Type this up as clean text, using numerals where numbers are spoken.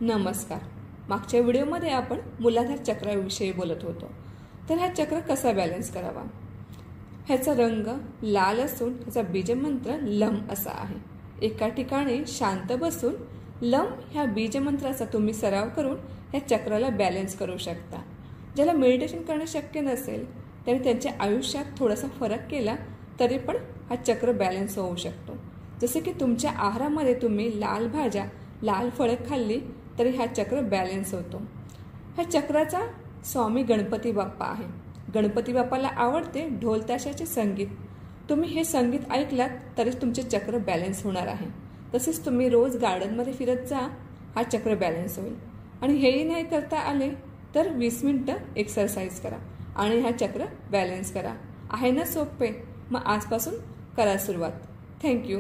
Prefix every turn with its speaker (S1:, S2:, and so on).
S1: नमस्कार. मागच्या व्हिडिओमध्ये आपण मूलाधार चक्राविषयी बोलत होतो. तर हा चक्र कसा बॅलन्स करावा. ह्याचा रंग लाल असून ह्याचा बीजमंत्र लम असा आहे. एका ठिकाणी शांत बसून लम ह्या बीजमंत्राचा तुम्ही सराव करून ह्या चक्राला बॅलन्स करू शकता. ज्याला मेडिटेशन करणं शक्य नसेल त्याने त्यांच्या आयुष्यात थोडासा फरक केला तरी पण हा चक्र बॅलन्स होऊ शकतो. जसे की तुमच्या आहारामध्ये तुम्ही लाल भाज्या लाल फळे खाल्ली तरी हा चक्र बॅलन्स होतो. ह्या चक्राचा स्वामी गणपती बाप्पा आहे. गणपती बाप्पाला आवडते ढोल ताशाचे संगीत. तुम्ही हे संगीत ऐकलात तरीच तुमचे चक्र बॅलन्स होणार आहे. तसेच तुम्ही रोज गार्डनमध्ये फिरत जा, हा चक्र बॅलन्स होईल. आणि हेही नाही करता आले तर 20 मिनिटं एक्सरसाइज करा आणि हा चक्र बॅलन्स करा. आहे ना सोपे? मग आजपासून करा सुरुवात. थँक्यू.